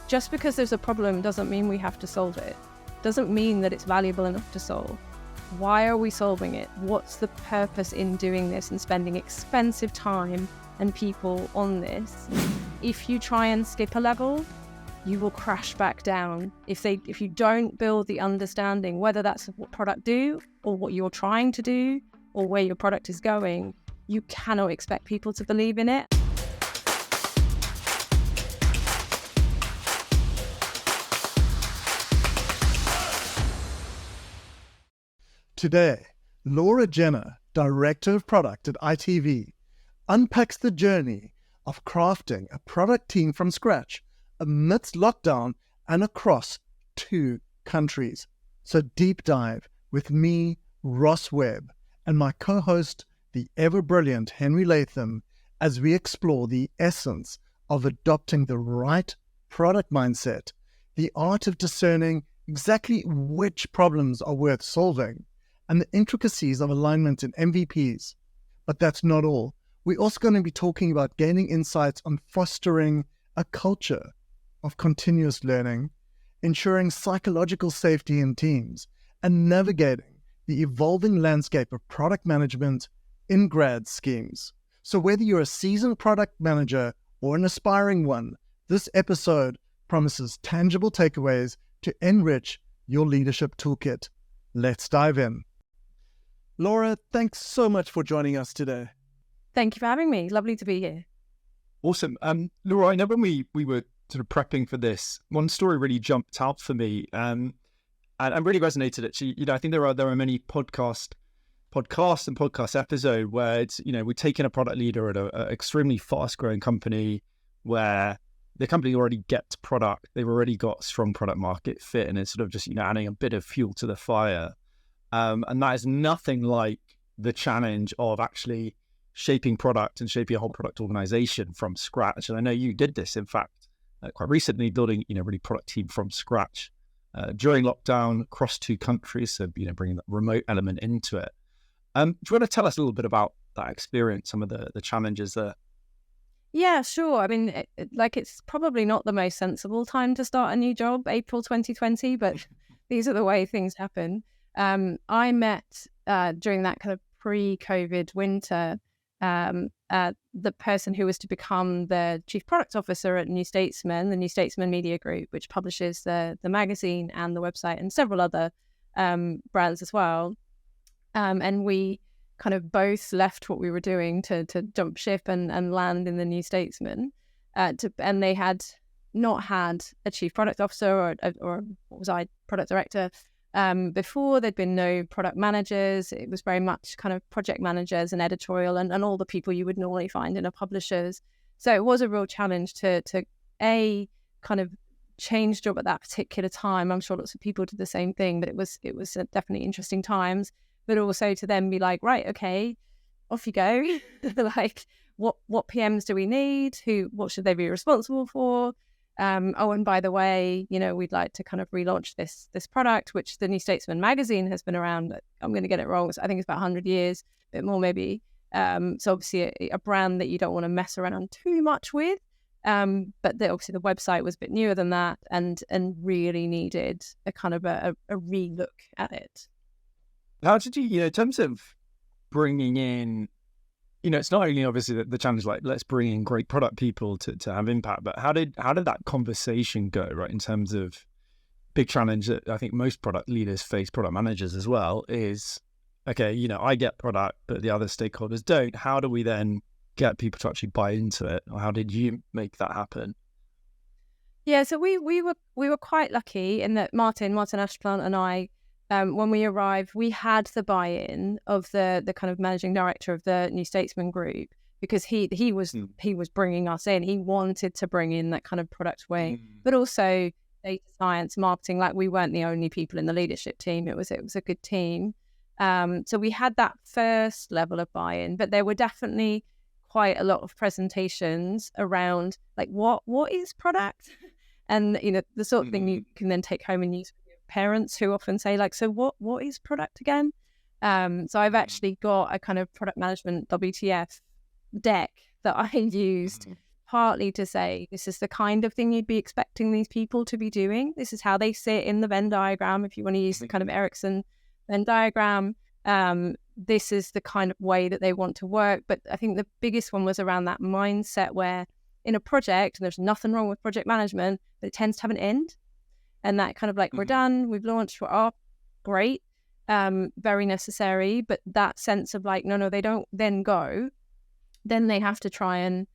just because there's a problem doesn't mean we have to solve it. Doesn't mean that it's valuable enough to solve. Why are we solving it? What's the purpose in doing this and spending expensive time and people on this? If you try and skip a level, you will crash back down. If you don't build the understanding, whether that's what product do or what you're trying to do or where your product is going, you cannot expect people to believe in it. Today, Laura Jenner, Director of Product at ITV, unpacks the journey of crafting a product team from scratch amidst lockdown and across 2 countries. So deep dive with me, Ross Webb, and my co-host, the ever-brilliant Henry Latham, as we explore the essence of adopting the right product mindset, the art of discerning exactly which problems are worth solving, and the intricacies of alignment in MVPs. But that's not all. We're also going to be talking about gaining insights on fostering a culture of continuous learning, ensuring psychological safety in teams, and navigating the evolving landscape of product management in grad schemes. So whether you're a seasoned product manager or an aspiring one, this episode promises tangible takeaways to enrich your leadership toolkit. Let's dive in. Laura, thanks so much for joining us today. Thank you for having me. Lovely to be here. Awesome. Laura, I know when we were sort of prepping for this, one story really jumped out for me and really resonated. Actually, I think there are many podcast episode where it's, we're taking a product leader at a extremely fast growing company where the company already gets product, they've already got strong product market fit, and it's sort of just, adding a bit of fuel to the fire. And that is nothing like the challenge of actually shaping product and shaping a whole product organization from scratch. And I know you did this, in fact, quite recently, building, really product team from scratch during lockdown across 2 countries. So, bringing that remote element into it. Do you want to tell us a little bit about that experience, some of the challenges there? Yeah, sure. I mean, it's probably not the most sensible time to start a new job, April 2020, but these are the way things happen. I met during that kind of pre-COVID winter the person who was to become the chief product officer at New Statesman, the New Statesman Media Group, which publishes the magazine and the website and several other brands as well. And we kind of both left what we were doing to jump ship and land in the New Statesman. And they had not had a chief product officer or what was I, product director. Before, there'd been no product managers. It was very much kind of project managers and editorial and all the people you would normally find in a publisher's. So it was a real challenge to kind of change job at that particular time. I'm sure lots of people did the same thing, but it was definitely interesting times. But also to then be like, right, okay, off you go. Like, what PMs do we need? What should they be responsible for? And by the way, we'd like to kind of relaunch this product, which the New Statesman magazine has been around. I'm going to get it wrong. So I think it's about 100 years, a bit more maybe. So obviously a brand that you don't want to mess around too much with. But obviously the website was a bit newer than that and really needed a kind of a re-look at it. How did you, in terms of bringing in, it's not only obviously the challenge, like let's bring in great product people to have impact, but how did that conversation go, right? In terms of big challenge that I think most product leaders face, product managers as well, is, okay, I get product, but the other stakeholders don't. How do we then get people to actually buy into it? Or how did you make that happen? Yeah, so we were quite lucky in that Martin Ashplant and I, when we arrived, we had the buy-in of the kind of managing director of the New Statesman Group, because he was bringing us in. He wanted to bring in that kind of product way, but also data science, marketing. Like, we weren't the only people in the leadership team. It was a good team. So we had that first level of buy-in, but there were definitely quite a lot of presentations around like what is product, and the sort of thing you can then take home and use parents, who often say like, so what is product again? So I've actually got a kind of product management WTF deck that I used partly to say, this is the kind of thing you'd be expecting these people to be doing. This is how they sit in the Venn diagram. If you want to use the kind of Erickson Venn diagram, this is the kind of way that they want to work. But I think the biggest one was around that mindset where in a project, and there's nothing wrong with project management, but it tends to have an end. And that kind of like, we're done, we've launched, we're off, great, very necessary. But that sense of like, no, they don't then go. Then they have to try and,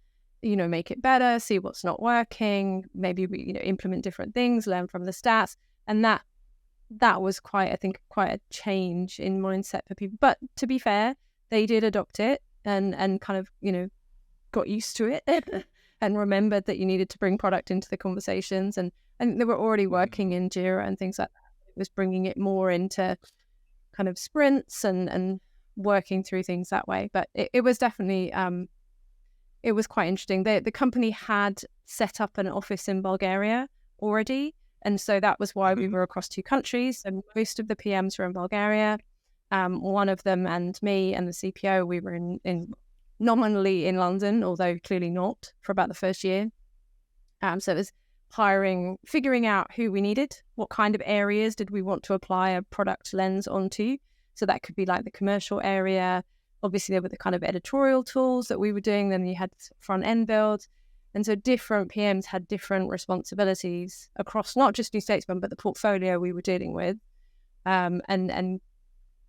make it better, see what's not working, maybe implement different things, learn from the stats. And that was quite a change in mindset for people. But to be fair, they did adopt it and kind of, got used to it and remembered that you needed to bring product into the conversations. And they were already working in Jira and things like that. It was bringing it more into kind of sprints and working through things that way. But it was definitely, it was quite interesting. The company had set up an office in Bulgaria already. And so that was why we were across 2 countries. And most of the PMs were in Bulgaria. One of them and me and the CPO, we were in nominally in London, although clearly not, for about the first year. So it was figuring out who we needed, what kind of areas did we want to apply a product lens onto. So that could be like the commercial area. Obviously, there were the kind of editorial tools that we were doing. Then you had front end build. And so different PMs had different responsibilities across not just New Statesman, but the portfolio we were dealing with, and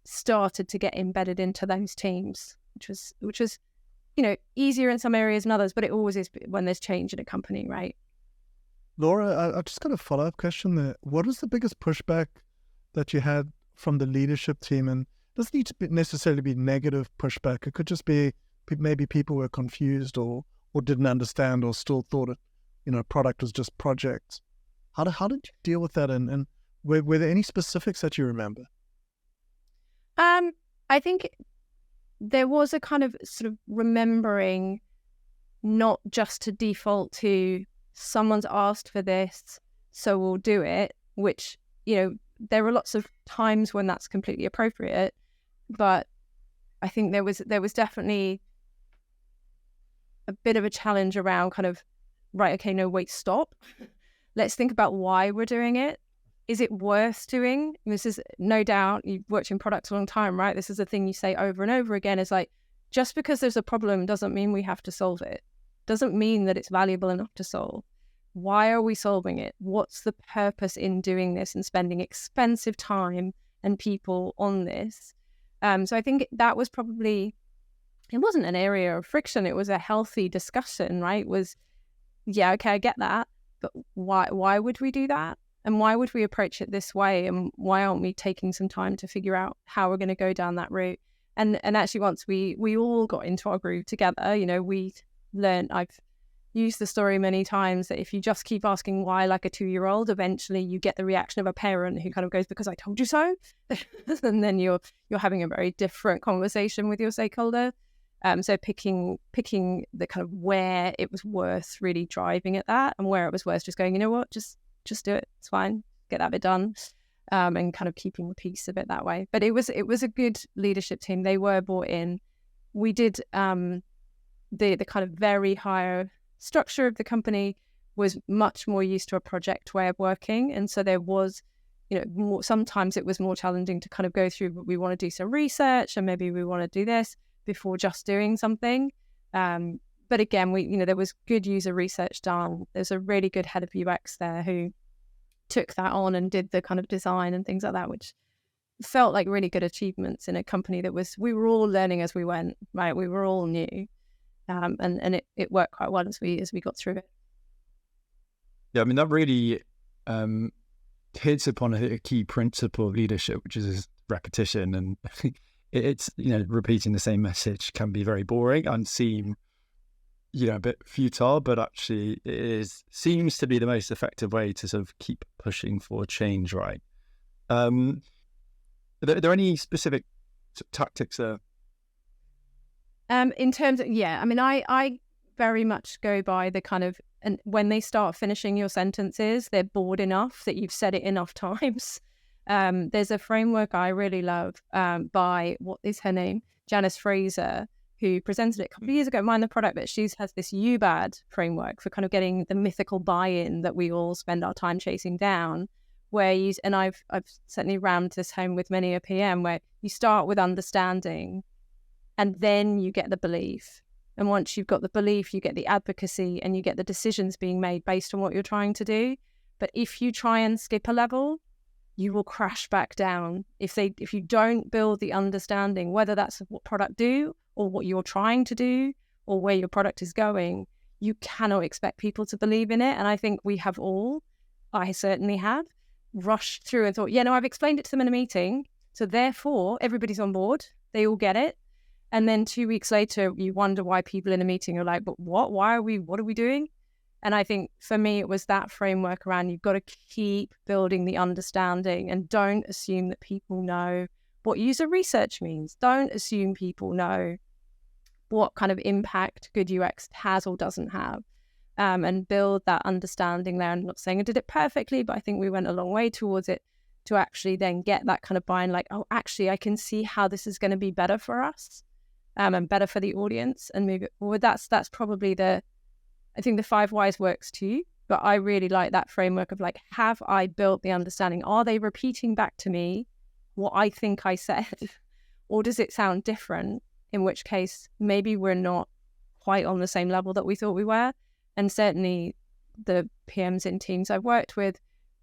started to get embedded into those teams, which was, easier in some areas than others, but it always is when there's change in a company, right? Laura, I just got a follow-up question there. What was the biggest pushback that you had from the leadership team? And it doesn't need to necessarily be negative pushback. It could just be maybe people were confused or didn't understand or still thought it, product was just projects. How did you deal with that? And were there any specifics that you remember? I think there was a kind of sort of remembering not just to default to someone's asked for this, so we'll do it, which, there are lots of times when that's completely appropriate. But I think there was definitely a bit of a challenge around kind of, right, okay, no, wait, stop. Let's think about why we're doing it. Is it worth doing? This is no doubt, you've worked in products a long time, right? This is a thing you say over and over again. It's like, just because there's a problem doesn't mean we have to solve it. Doesn't mean that it's valuable enough to solve. Why are we solving it? What's the purpose in doing this and spending expensive time and people on this? So I think that was probably, it wasn't an area of friction. It was a healthy discussion, right? Yeah, okay, I get that. But why would we do that? And why would we approach it this way? And why aren't we taking some time to figure out how we're going to go down that route? And actually, once we all got into our groove together, we learned, I've used the story many times, that if you just keep asking why like a 2-year-old, eventually you get the reaction of a parent who kind of goes, because I told you so. And then you're having a very different conversation with your stakeholder. So picking the kind of where it was worth really driving at that, and where it was worth just going, you know what, just do it. It's fine. Get that bit done. And kind of keeping the peace of it that way. But it was a good leadership team. They were bought in. We did the kind of very higher structure of the company was much more used to a project way of working. And so there was, sometimes it was more challenging to kind of go through, we want to do some research and maybe we want to do this before just doing something. But again, there was good user research done. There's a really good head of UX there who took that on and did the kind of design and things like that, which felt like really good achievements in a company that we were all learning as we went, right? We were all new. And it worked quite well as we got through it. Yeah, I mean, that really hits upon a key principle of leadership, which is repetition. And it's, repeating the same message can be very boring and seem, a bit futile, but actually seems to be the most effective way to sort of keep pushing for change, right? Are there any specific tactics there? In terms of, I very much go by the kind of, and when they start finishing your sentences, they're bored enough that you've said it enough times. There's a framework I really love by, what is her name? Janice Fraser, who presented it a couple of years ago, Mind the Product, but she has this UBAD framework for kind of getting the mythical buy-in that we all spend our time chasing down, where and I've certainly rammed this home with many a PM, where you start with understanding and then you get the belief. And once you've got the belief, you get the advocacy and you get the decisions being made based on what you're trying to do. But if you try and skip a level, you will crash back down. If you don't build the understanding, whether that's what product do or what you're trying to do or where your product is going, you cannot expect people to believe in it. And I think we have all, I certainly have, rushed through and thought, yeah, no, I've explained it to them in a meeting, so therefore everybody's on board. They all get it. And then 2 weeks later, you wonder why people in a meeting are like, but what? What are we doing? And I think for me, it was that framework around, you've got to keep building the understanding and don't assume that people know what user research means. Don't assume people know what kind of impact good UX has or doesn't have. And build that understanding there. I'm not saying I did it perfectly, but I think we went a long way towards it to actually then get that kind of buy-in, like, oh, actually, I can see how this is going to be better for us and better for the audience and move it forward. That's probably I think the 5 whys works too, but I really like that framework of like, have I built the understanding? Are they repeating back to me what I think I said? Or does it sound different? In which case, maybe we're not quite on the same level that we thought we were. And certainly the PMs in teams I've worked with,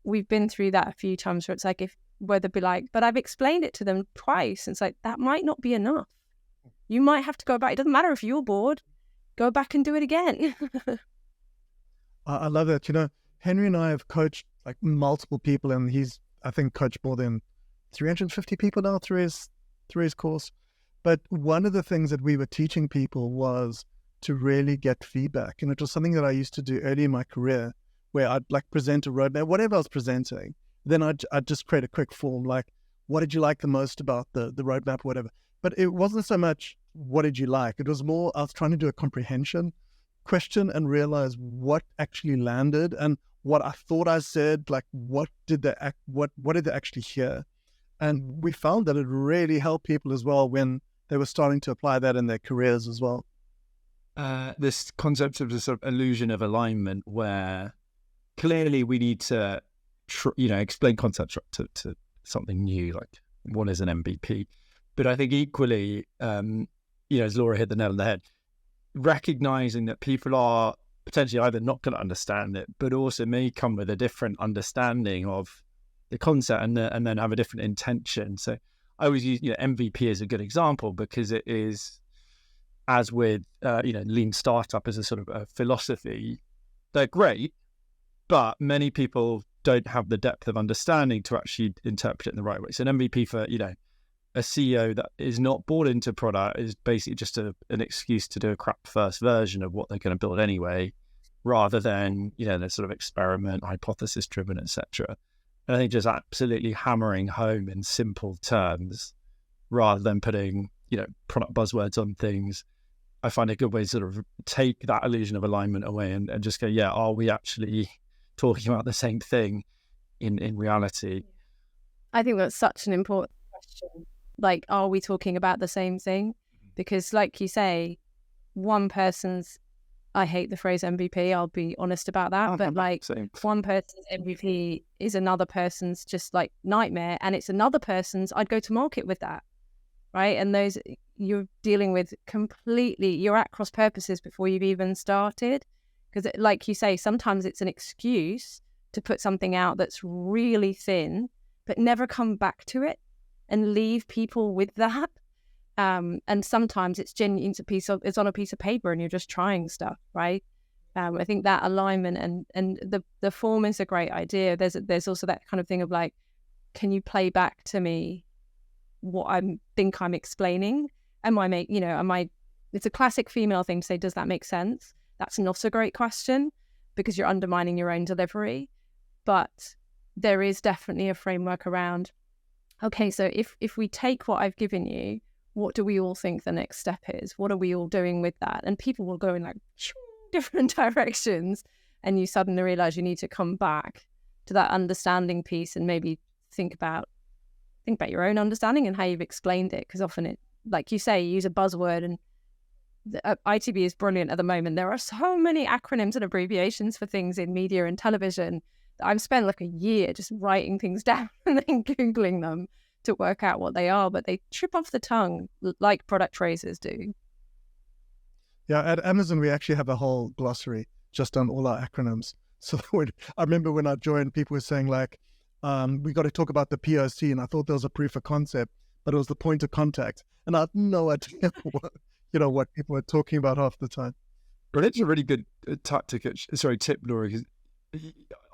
we've been through that a few times where it's like, where they'll be like, but I've explained it to them twice. And it's like, that might not be enough. You might have to go back. It doesn't matter if you're bored. Go back and do it again. I love that. You know, Henry and I have coached like multiple people, and he's, I think, coached more than 350 people now through his course. But one of the things that we were teaching people was to really get feedback. And it was something that I used to do early in my career, where I'd like present a roadmap, whatever I was presenting. Then I'd just create a quick form, like, what did you like the most about the roadmap, or whatever. But it wasn't so much, what did you like? It was more, I was trying to do a comprehension question and realize what actually landed and what I thought I said, like, what did they actually hear? And we found that it really helped people as well when they were starting to apply that in their careers as well. This concept of the sort of illusion of alignment, where clearly we need to, explain concepts to something new, like what is an MVP. But I think equally, as Laura hit the nail on the head, recognizing that people are potentially either not going to understand it, but also may come with a different understanding of the concept and then have a different intention. So I always use MVP as a good example, because it is, as with lean startup as a sort of a philosophy, they're great, but many people don't have the depth of understanding to actually interpret it in the right way. So an MVP for a CEO that is not bought into product is basically just an excuse to do a crap first version of what they're going to build anyway, rather than the sort of experiment, hypothesis driven, etc. And I think just absolutely hammering home in simple terms rather than putting product buzzwords on things, I find a good way to sort of take that illusion of alignment away and just go, are we actually talking about the same thing in reality? I think that's such an important question. Like, are we talking about the same thing? Because like you say, one person's, I hate the phrase MVP, I'll be honest about that, but like same. One person's MVP is another person's just like nightmare, and it's another person's, I'd go to market with that, right? And those, you're dealing with completely, you're at cross purposes before you've even started. Because like you say, sometimes it's an excuse to put something out that's really thin, but never come back to it and leave people with that. And sometimes it's genuine, it's on a piece of paper and you're just trying stuff, right? I think that alignment and the form is a great idea. There's also that kind of thing of like, can you play back to me what I think I'm explaining? It's a classic female thing to say, does that make sense? That's not a great question because you're undermining your own delivery. But there is definitely a framework around, okay, so if we take what I've given you, what do we all think the next step is? What are we all doing with that? And people will go in like different directions, and you suddenly realize you need to come back to that understanding piece and maybe think about your own understanding and how you've explained it. Because often it, like you say, you use a buzzword and ITB is brilliant at the moment. There are so many acronyms and abbreviations for things in media and television. I've spent like a year just writing things down and then Googling them to work out what they are, but they trip off the tongue like product phrases do. Yeah, at Amazon, we actually have a whole glossary just on all our acronyms. So I remember when I joined, people were saying like, we got to talk about the POC, and I thought there was a proof of concept, but it was the point of contact. And I had no idea what people were talking about half the time. But it's a really good tip, Laura, because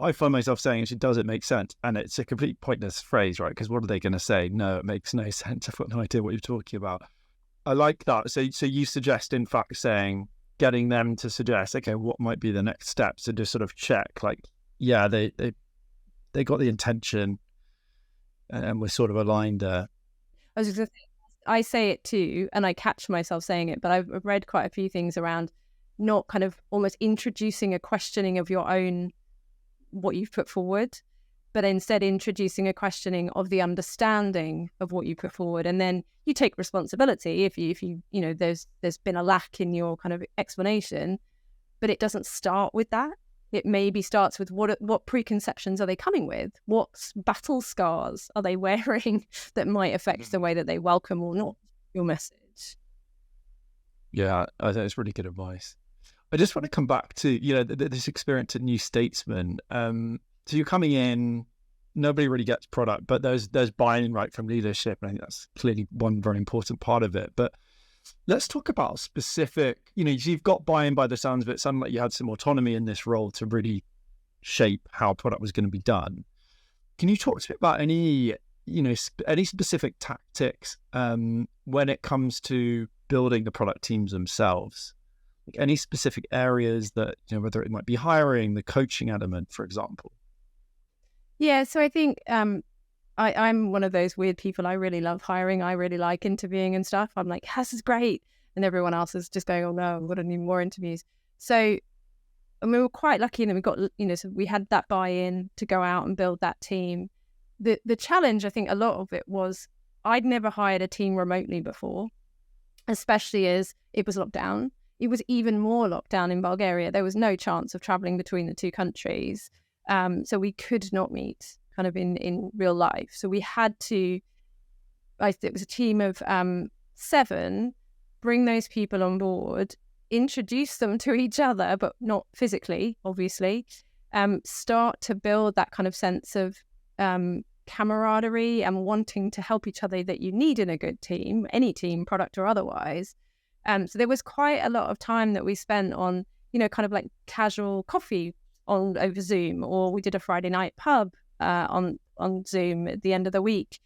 I find myself saying, actually, does it make sense? And it's a complete pointless phrase, right? Because what are they going to say? No, it makes no sense. I've got no idea what you're talking about. I like that. So you suggest, in fact, getting them to suggest, okay, what might be the next steps, to just sort of check, like, yeah, they got the intention, and we're sort of aligned there. I say it too, and I catch myself saying it, but I've read quite a few things around not kind of almost introducing a questioning of your own, what you've put forward, but instead introducing a questioning of the understanding of what you put forward. And then you take responsibility if you there's been a lack in your kind of explanation, but it doesn't start with that. It maybe starts with what preconceptions are they coming with? What battle scars are they wearing that might affect the way that they welcome or not your message? Yeah, I think it's really good advice. I just want to come back to, this experience at New Statesman. So you're coming in, nobody really gets product, but there's buy-in right from leadership. And I think that's clearly one very important part of it. But let's talk about specific, you've got buy-in by the sounds of it. It sounded like you had some autonomy in this role to really shape how product was going to be done. Can you talk to me about any specific tactics when it comes to building the product teams themselves? Like any specific areas that, whether it might be hiring, the coaching element, for example? Yeah, so I think I'm one of those weird people. I really love hiring. I really like interviewing and stuff. I'm like, this is great. And everyone else is just going, oh no, I've got to need more interviews. So we were quite lucky and we got, so we had that buy-in to go out and build that team. The challenge, I think a lot of it was I'd never hired a team remotely before, especially as it was locked down. It was even more locked down in Bulgaria. There was no chance of traveling between the two countries. So we could not meet kind of in real life. So we had to, it was a team of 7, bring those people on board, introduce them to each other, but not physically, obviously, start to build that kind of sense of camaraderie and wanting to help each other that you need in a good team, any team, product or otherwise. So there was quite a lot of time that we spent on, kind of like casual coffee over Zoom, or we did a Friday night pub on Zoom at the end of the week,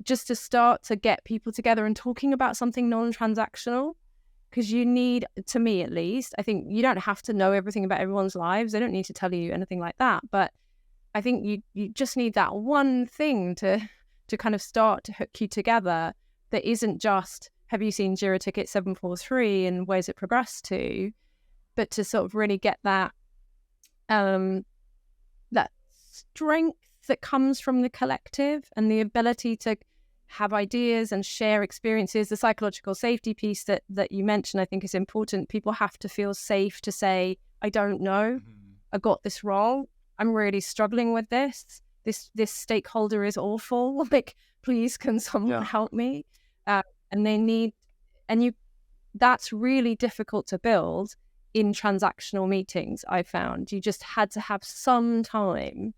just to start to get people together and talking about something non-transactional. Because you need, to me at least, I think you don't have to know everything about everyone's lives. They don't need to tell you anything like that. But I think you just need that one thing to kind of start to hook you together that isn't just, have you seen Jira Ticket 743 and where's it progressed to? But to sort of really get that that strength that comes from the collective and the ability to have ideas and share experiences. The psychological safety piece that you mentioned, I think, is important. People have to feel safe to say, I don't know, I got this wrong, I'm really struggling with this stakeholder is awful, like, please can someone help me? And they need, that's really difficult to build in transactional meetings. I found you just had to have some time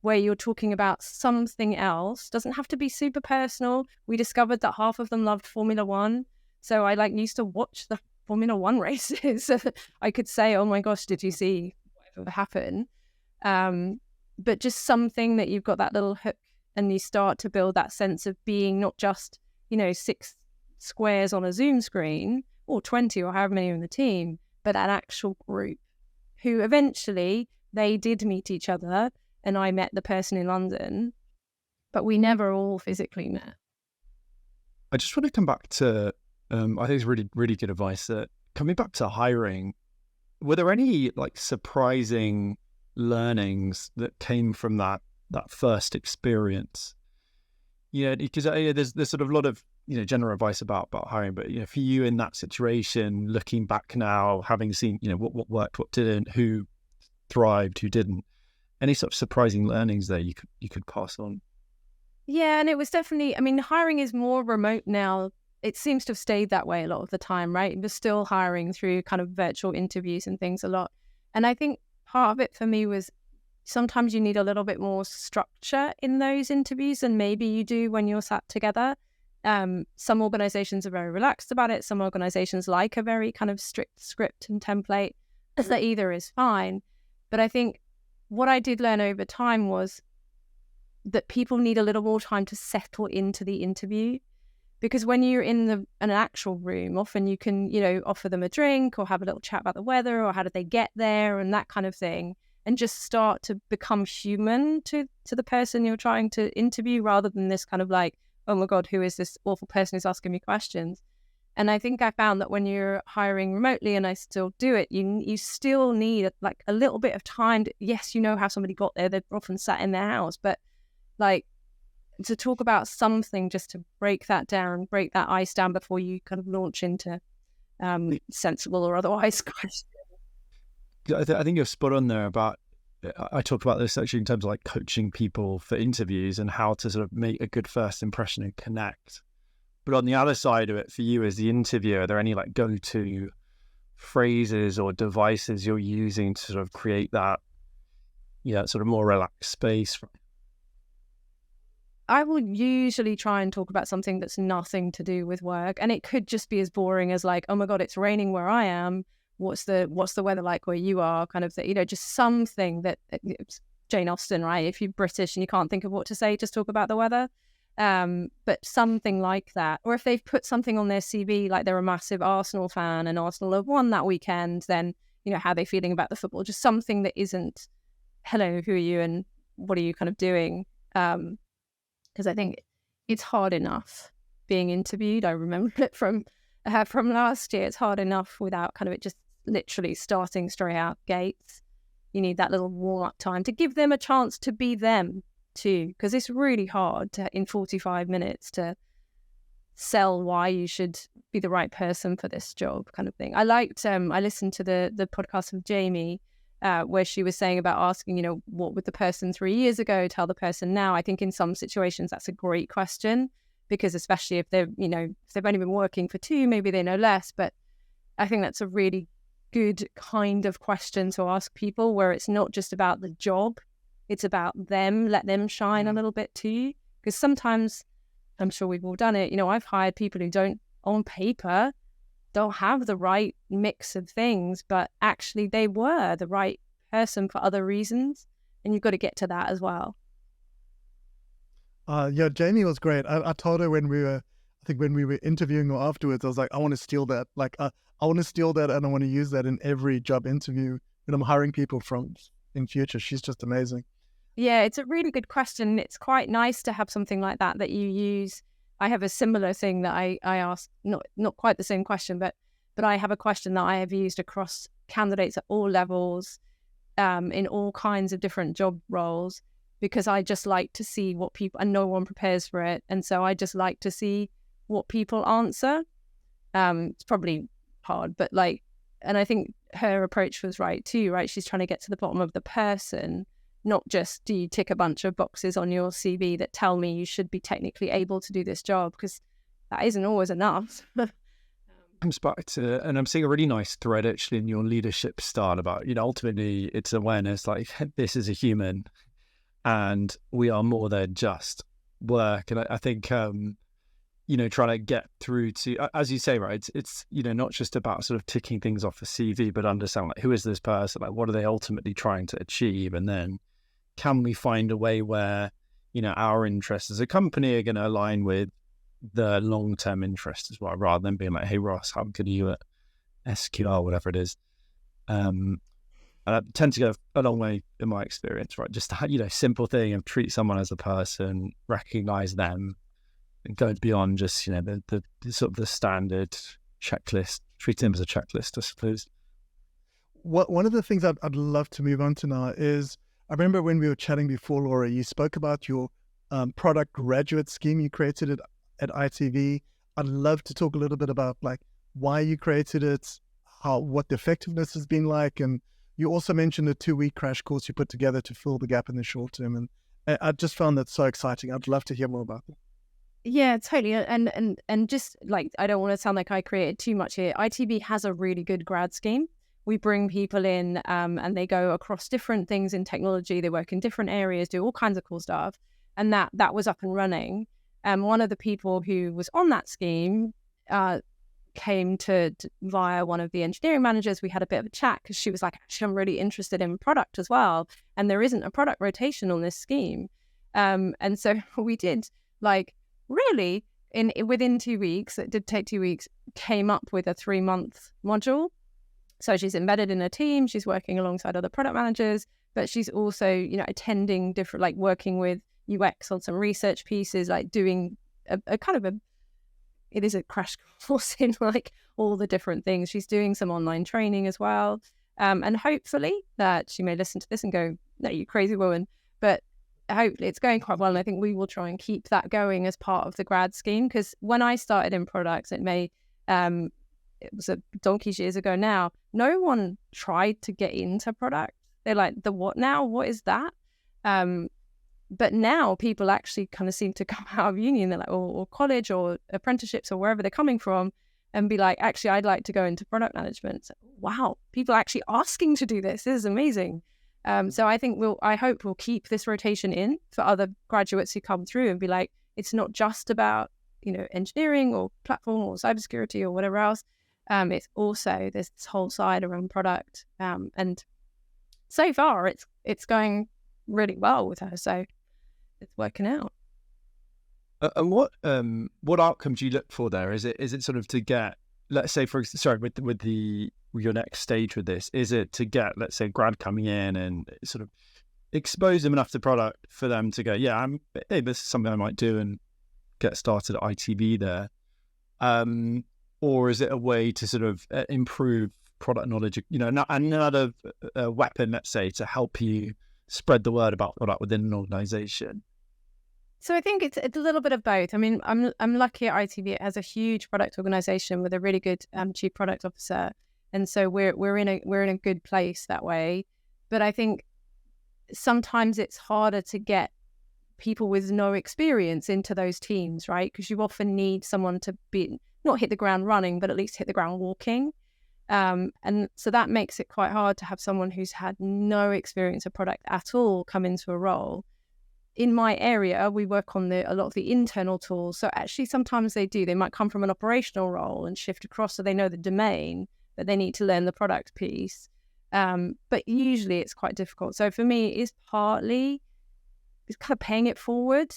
where you're talking about something else. Doesn't have to be super personal. We discovered that half of them loved Formula One. So I used to watch the Formula One races. I could say, oh my gosh, did you see whatever happened? But just something that you've got that little hook and you start to build that sense of being not just, 6 squares on a Zoom screen or 20 or however many are in the team, but an actual group who eventually they did meet each other. And I met the person in London, but we never all physically met. I just want to come back to, I think it's really, really good advice. Coming back to hiring, were there any surprising learnings that came from that first experience? Because there's sort of a lot of general advice about hiring, but for you in that situation, looking back now, having seen what worked, what didn't, who thrived, who didn't, any sort of surprising learnings there you could pass on? Yeah, and it was definitely, I mean, hiring is more remote now. It seems to have stayed that way a lot of the time, right? We're still hiring through kind of virtual interviews and things a lot. And I think part of it for me was sometimes you need a little bit more structure in those interviews than maybe you do when you're sat together. Some organizations are very relaxed about it. Some organizations like a very kind of strict script and template. That either is fine. But I think what I did learn over time was that people need a little more time to settle into the interview. Because when you're in an actual room, often you can, offer them a drink or have a little chat about the weather or how did they get there and that kind of thing, and just start to become human to the person you're trying to interview, rather than this kind of like, oh my God, who is this awful person who's asking me questions? And I think I found that when you're hiring remotely, and I still do it, you still need like a little bit of time. Yes, you know how somebody got there. They've often sat in their house, but like to talk about something just to break that down, break that ice down before you kind of launch into sensible or otherwise questions. I think you're spot on there about, I talked about this actually in terms of like coaching people for interviews and how to sort of make a good first impression and connect. But on the other side of it, for you as the interviewer, are there any like go-to phrases or devices you're using to sort of create that, sort of more relaxed space? I will usually try and talk about something that's nothing to do with work. And it could just be as boring as like, oh my God, it's raining where I am. What's the weather like where you are? Kind of, just something that, it's Jane Austen, right? If you're British and you can't think of what to say, just talk about the weather. But something like that. Or if they've put something on their CV, like they're a massive Arsenal fan and Arsenal have won that weekend, then, how are they feeling about the football? Just something that isn't, hello, who are you and what are you kind of doing? Because I think it's hard enough being interviewed. I remember it from last year. It's hard enough without kind of it just literally starting straight out gates. You need that little warm-up time to give them a chance to be them too, because it's really hard in 45 minutes to sell why you should be the right person for this job kind of thing. I listened to the podcast of Jamie where she was saying about asking, what would the person 3 years ago tell the person now? I think in some situations that's a great question, because especially if they've only been working for 2, maybe they know less. But I think that's a really good kind of question to ask people, where it's not just about the job, it's about them. Let them shine a little bit too. Because sometimes, I'm sure we've all done it, I've hired people who don't, on paper, don't have the right mix of things, but actually they were the right person for other reasons. And you've got to get to that as well. Yeah, Jamie was great. I told her when we were interviewing or afterwards, I was like, I want to steal that. Like, I want to steal that and I want to use that in every job interview when I'm hiring people from in future. She's just amazing. Yeah, it's a really good question. It's quite nice to have something like that you use. I have a similar thing that I ask, not quite the same question, but I have a question that I have used across candidates at all levels, in all kinds of different job roles, because I just like to see what people, and no one prepares for it. And so I just like to see what people answer. It's probably hard, but and I think her approach was right too, right? She's trying to get to the bottom of the person, not just do you tick a bunch of boxes on your CV that tell me you should be technically able to do this job, because that isn't always enough. Comes back to, and I'm seeing a really nice thread actually in your leadership style about, ultimately it's awareness, like this is a human and we are more than just work. And I think, trying to get through to, as you say, right, it's not just about sort of ticking things off a CV, but understand like, who is this person? Like, what are they ultimately trying to achieve? And then can we find a way where, our interests as a company are going to align with the long-term interest as well, rather than being like, hey, Ross, how good are you at SQL, whatever it is. And I tend to go a long way in my experience, right? Just that, simple thing of treat someone as a person, recognize them, and go beyond just, the sort of the standard checklist, treat them as a checklist, I suppose. One of the things I'd love to move on to now is, I remember when we were chatting before, Laura, you spoke about your product graduate scheme you created at ITV. I'd love to talk a little bit about like why you created it, what the effectiveness has been like, and you also mentioned a 2-week crash course you put together to fill the gap in the short term, and I just found that so exciting. I'd love to hear more about that. Yeah, totally. And just like, I don't want to sound like I created too much here. ITB has a really good grad scheme. We bring people in and they go across different things in technology. They work in different areas, do all kinds of cool stuff. And that was up and running. One of the people who was on that scheme came to via one of the engineering managers. We had a bit of a chat because she was like, actually, I'm really interested in product as well. And there isn't a product rotation on this scheme. And so we did like really within 2 weeks, it did take 2 weeks, came up with a 3-month module. So she's embedded in a team, she's working alongside other product managers, but she's also, attending different, like working with UX on some research pieces, like doing a kind of it is a crash course in like all the different things. She's doing some online training as well. And hopefully that she may listen to this and go, no, you crazy woman. But hopefully it's going quite well. And I think we will try and keep that going as part of the grad scheme. Because when I started in products, it was a donkey's years ago now, no one tried to get into product. They're like, the what now? What is that? But now people actually kind of seem to come out of uni and they're like, or college or apprenticeships or wherever they're coming from and be like, actually, I'd like to go into product management. So, wow, people are actually asking to do this. This is amazing. So I think I hope we'll keep this rotation in for other graduates who come through and be like, it's not just about, engineering or platform or cybersecurity or whatever else. It's also there's this whole side around product. And so far it's going really well with her. So it's working out. And what outcome do you look for there? Is it sort of to get, let's say, with your next stage with this, is it to get, let's say, grad coming in and sort of expose them enough to product for them to go, yeah, hey, this is something I might do and get started at ITB there? Or is it a way to sort of improve product knowledge, another weapon, let's say, to help you spread the word about product within an organization? So I think it's a little bit of both. I mean, I'm lucky at ITV. It has a huge product organization with a really good chief product officer, and so we're in a good place that way. But I think sometimes it's harder to get people with no experience into those teams, right? Because you often need someone to be not hit the ground running, but at least hit the ground walking. And so that makes it quite hard to have someone who's had no experience of product at all come into a role. In my area, we work on a lot of the internal tools. So actually, sometimes they might come from an operational role and shift across so they know the domain, but they need to learn the product piece. But usually it's quite difficult. So for me, it's kind of paying it forward,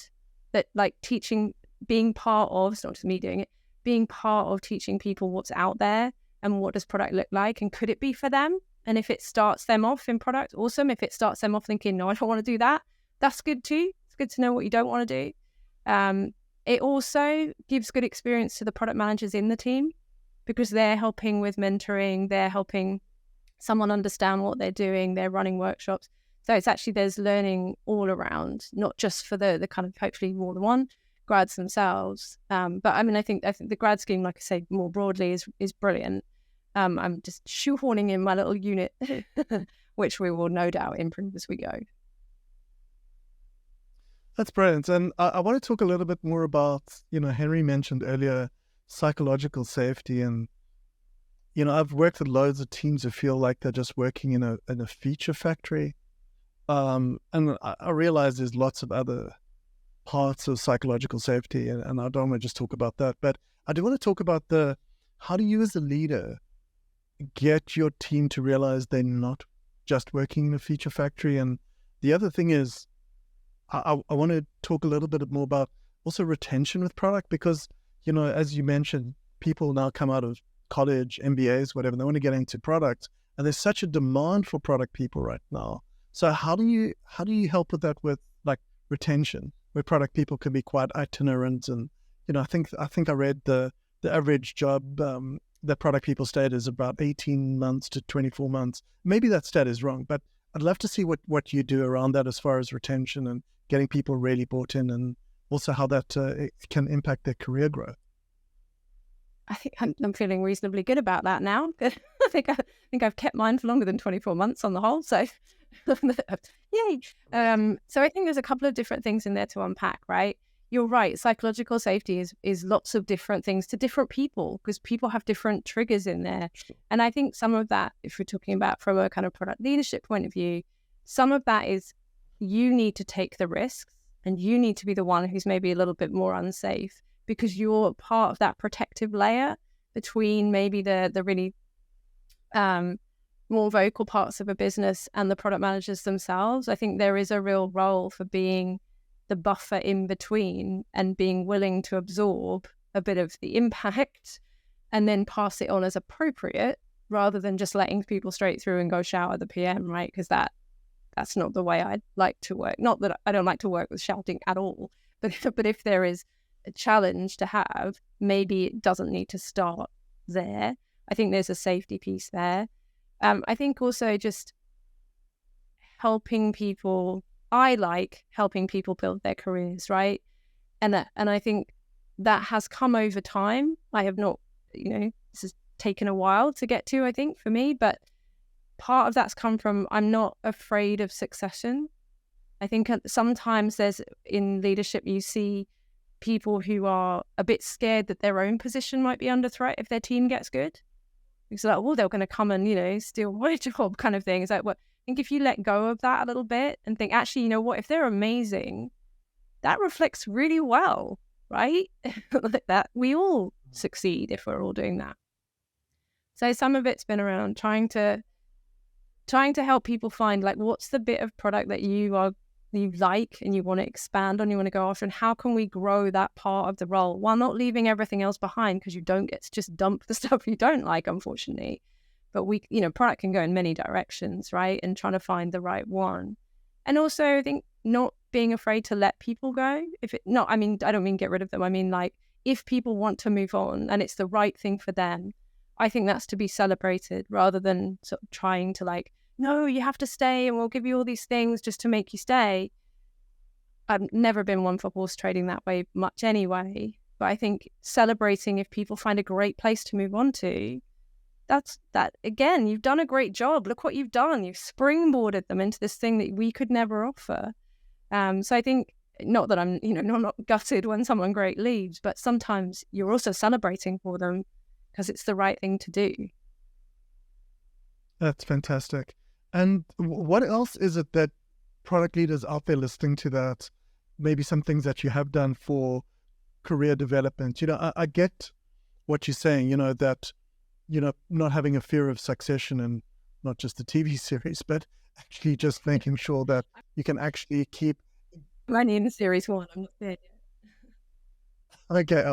that like teaching, being part of, it's not just me doing it, being part of teaching people what's out there and what does product look like and could it be for them? And if it starts them off in product, awesome. If it starts them off thinking, no, I don't want to do that, that's good too. It's good to know what you don't want to do. It also gives good experience to the product managers in the team because they're helping with mentoring, they're helping someone understand what they're doing, they're running workshops. So it's actually, there's learning all around, not just for the kind of hopefully more than one grads themselves. But I mean, I think the grad scheme, like I say, more broadly is brilliant. I'm just shoehorning in my little unit, which we will no doubt improve as we go. That's brilliant. And I want to talk a little bit more about, Henry mentioned earlier, psychological safety. And, I've worked with loads of teams who feel like they're just working in a feature factory. And I realize there's lots of other parts of psychological safety, and I don't want to just talk about that. But I do want to talk about how do you as a leader get your team to realize they're not just working in a feature factory? And the other thing is, I want to talk a little bit more about also retention with product, because, as you mentioned, people now come out of college, MBAs, whatever, they want to get into product, and there's such a demand for product people right now. So how do you help with that, with like retention, where product people can be quite itinerant? And, I think I read the average job that product people stayed is about 18 months to 24 months. Maybe that stat is wrong, but I'd love to see what you do around that as far as retention and getting people really bought in, and also how that it can impact their career growth. I think I'm feeling reasonably good about that now. I think I've kept mine for longer than 24 months on the whole. So, yay! So I think there's a couple of different things in there to unpack. Right? You're right. Psychological safety is lots of different things to different people, because people have different triggers in there. And I think some of that, if we're talking about from a kind of product leadership point of view, some of that is you need to take the risks, and you need to be the one who's maybe a little bit more unsafe, because you're part of that protective layer between maybe the really more vocal parts of a business and the product managers themselves. I think there is a real role for being the buffer in between and being willing to absorb a bit of the impact and then pass it on as appropriate, rather than just letting people straight through and go shout at the PM, right? Because that's not the way I'd like to work. Not that I don't like to work with shouting at all, but if there is a challenge to have, maybe it doesn't need to start there. I think there's a safety piece there. I think also just helping people. I like helping people build their careers, right? And I think that has come over time. I have not, this has taken a while to get to, I think, for me, but part of that's come from I'm not afraid of succession. I think sometimes there's in leadership, you see people who are a bit scared that their own position might be under threat if their team gets good. It's like, well, they're going to come and, steal my job kind of thing. It's like, well, I think if you let go of that a little bit and think, actually, you know what, if they're amazing, that reflects really well, right? Like that we all succeed if we're all doing that. So some of it's been around trying to help people find, like, what's the bit of product that you like and you want to expand on, you want to go after, and how can we grow that part of the role while not leaving everything else behind, because you don't get to just dump the stuff you don't like, unfortunately. But product can go in many directions, right? And trying to find the right one. And also I think not being afraid to let people go. I don't mean get rid of them. I mean, like, if people want to move on and it's the right thing for them, I think that's to be celebrated, rather than sort of trying to like, no, you have to stay and we'll give you all these things just to make you stay. I've never been one for horse trading that way much anyway. But I think celebrating if people find a great place to move on to, that again, you've done a great job. Look what you've done. You've springboarded them into this thing that we could never offer. So I think, not that I'm, not gutted when someone great leaves, but sometimes you're also celebrating for them because it's the right thing to do. That's fantastic. And what else is it that product leaders out there listening to that, maybe some things that you have done for career development? I get what you're saying, that, not having a fear of succession, and not just the TV series, but actually just making sure that you can actually keep... I'm only in series 1, I'm not there yet. Okay,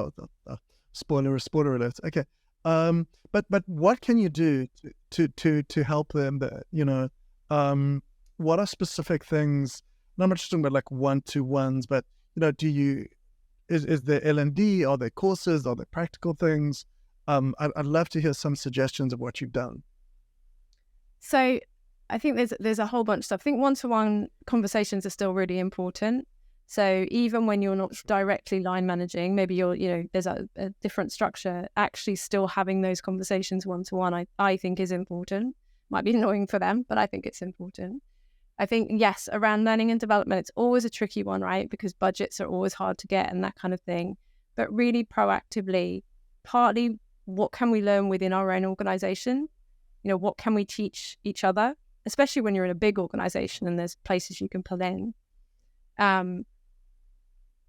spoiler alert. Okay. But what can you do to help them? What are specific things? Not much talking about like one-to-ones, but is there L&D? Are there courses? Are there practical things? I'd love to hear some suggestions of what you've done. So I think there's a whole bunch of stuff. I think one-to-one conversations are still really important. So even when you're not directly line managing, maybe there's a different structure, actually still having those conversations one-to-one, I think is important. Might be annoying for them, but I think it's important. I think, yes, around learning and development, it's always a tricky one, right? Because budgets are always hard to get and that kind of thing. But really proactively, partly what can we learn within our own organization? What can we teach each other, especially when you're in a big organization and there's places you can pull in.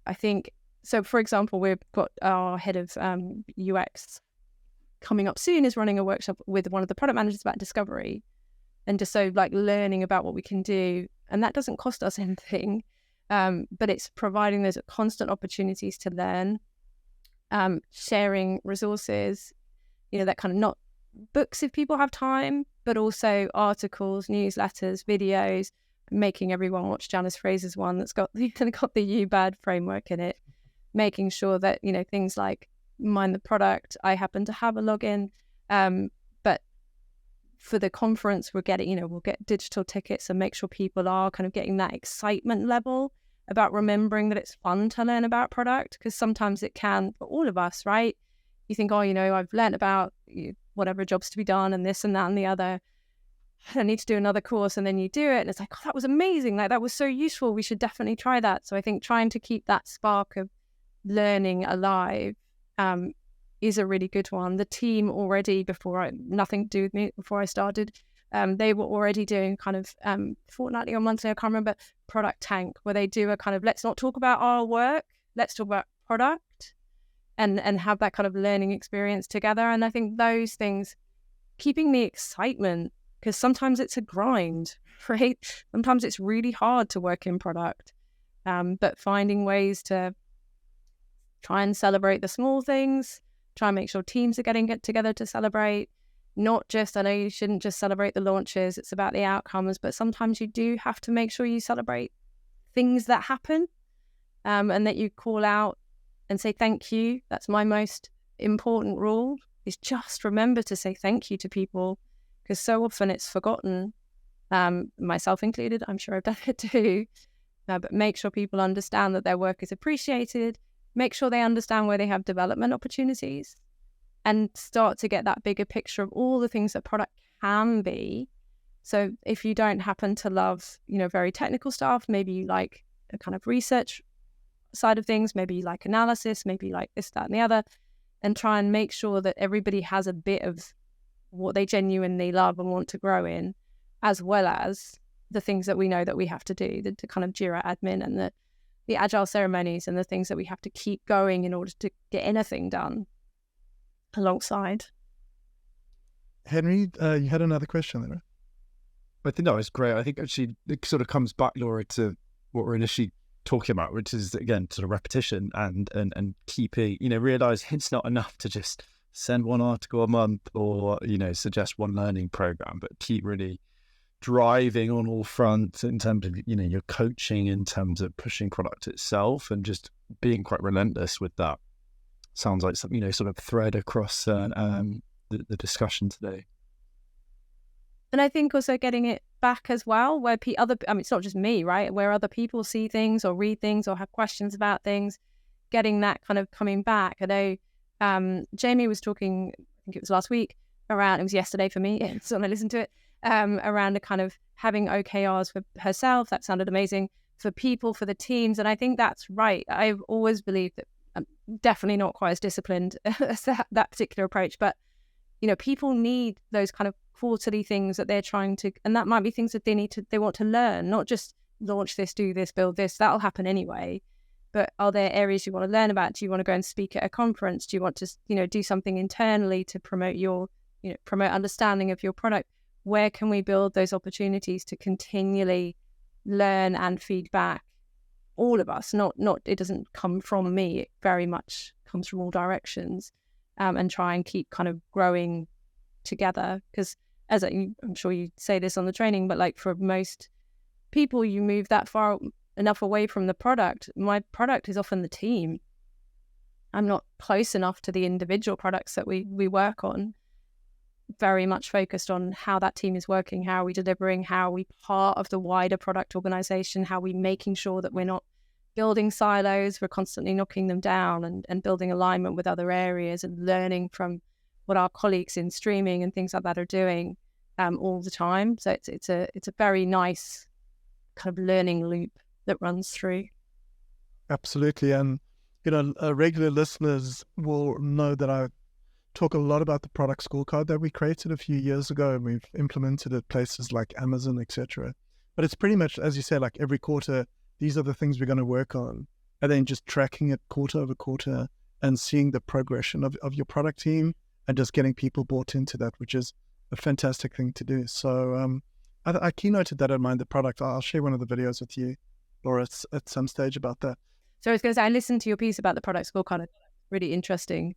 I think, so for example, we've got our head of UX coming up soon, is running a workshop with one of the product managers about discovery, and just so like learning about what we can do. And that doesn't cost us anything, but it's providing those constant opportunities to learn, sharing resources, that kind of, not books if people have time, but also articles, newsletters, videos, making everyone watch Goto Phrases one that's got the UBAD framework in it, making sure that, things like Mind the Product, I happen to have a login, but for the conference we'll get digital tickets and make sure people are kind of getting that excitement level about remembering that it's fun to learn about product, because sometimes it can, for all of us, right, you think, oh, I've learned about whatever jobs to be done and this and that and the other. I need to do another course, and then you do it and it's like, oh, that was amazing. Like, that was so useful. We should definitely try that. So I think trying to keep that spark of learning alive is a really good one. The team already, nothing to do with me, before I started, they were already doing kind of fortnightly or monthly, I can't remember, product tank, where they do a kind of, let's not talk about our work, let's talk about product, and have that kind of learning experience together. And I think those things, keeping the excitement, because sometimes it's a grind, right? Sometimes it's really hard to work in product, but finding ways to try and celebrate the small things, try and make sure teams are getting together to celebrate. Not just, I know you shouldn't just celebrate the launches, it's about the outcomes, but sometimes you do have to make sure you celebrate things that happen, and that you call out and say thank you. That's my most important rule, is just remember to say thank you to people, because so often it's forgotten, myself included. I'm sure I've done it too. But make sure people understand that their work is appreciated. Make sure they understand where they have development opportunities, and start to get that bigger picture of all the things that product can be. So if you don't happen to love, very technical stuff, maybe you like a kind of research side of things, maybe you like analysis, maybe you like this, that, and the other, and try and make sure that everybody has a bit of what they genuinely love and want to grow in, as well as the things that we know that we have to do, the kind of Jira admin and the agile ceremonies and the things that we have to keep going in order to get anything done alongside. Henry, you had another question there, right? I think that was great. I think actually it sort of comes back, Laura, to what we're initially talking about, which is, again, sort of repetition and keeping, realize it's not enough to just send one article a month or, suggest one learning program, but keep really driving on all fronts in terms of, your coaching, in terms of pushing product itself, and just being quite relentless with that. Sounds like something, sort of thread across the discussion today. And I think also getting it back as well, where it's not just me, right? Where other people see things or read things or have questions about things, getting that kind of coming back. I know Jamie was talking, I think it was last week, it was yesterday for me, so when I listened to it, around the kind of having OKRs for herself. That sounded amazing, for people, for the teams. And I think that's right. I've always believed that I'm definitely not quite as disciplined as that particular approach, but people need those kind of quarterly things that they're trying to, and that might be things that they want to learn, not just launch this, do this, build this. That'll happen anyway. But are there areas you want to learn about? Do you want to go and speak at a conference? Do you want to, do something internally to promote promote understanding of your product? Where can we build those opportunities to continually learn and feedback? All of us, not it doesn't come from me. It very much comes from all directions, and try and keep kind of growing together. Because I'm sure you say this on the training, but like for most people, you move that far enough away from the product. My product is often the team. I'm not close enough to the individual products that we work on. Very much focused on how that team is working, how are we delivering, how are we part of the wider product organization, how are we making sure that we're not building silos, we're constantly knocking them down, and building alignment with other areas and learning from what our colleagues in streaming and things like that are doing all the time. So it's a very nice kind of learning loop that runs through. Absolutely. And, regular listeners will know that I talk a lot about the product scorecard that we created a few years ago, and we've implemented it places like Amazon, etc. But it's pretty much, as you say, like every quarter, these are the things we're going to work on, and then just tracking it quarter over quarter and seeing the progression of your product team and just getting people bought into that, which is a fantastic thing to do. So I keynoted that in Mind the Product. I'll share one of the videos with you, Laura, at some stage about that. So I was going to say, I listened to your piece about the product scorecard. Really interesting.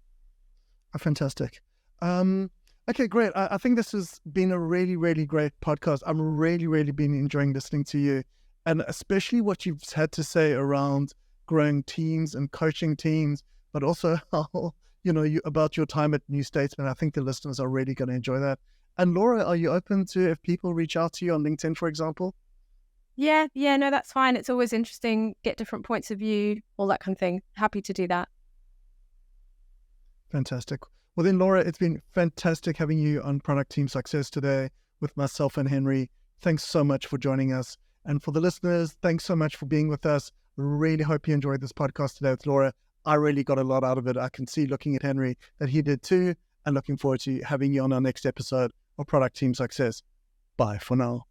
Fantastic. Okay, great. I think this has been a really, really great podcast. I'm really, really been enjoying listening to you, and especially what you've had to say around growing teams and coaching teams, but also how, about your time at New Statesman. I think the listeners are really going to enjoy that. And Laura, are you open to, if people reach out to you on LinkedIn, for example? Yeah, no, that's fine. It's always interesting, get different points of view, all that kind of thing. Happy to do that. Fantastic. Well then, Laura, it's been fantastic having you on Product Team Success today with myself and Henry. Thanks so much for joining us. And for the listeners, thanks so much for being with us. Really hope you enjoyed this podcast today with Laura. I really got a lot out of it. I can see looking at Henry that he did too. And looking forward to having you on our next episode of Product Team Success. Bye for now.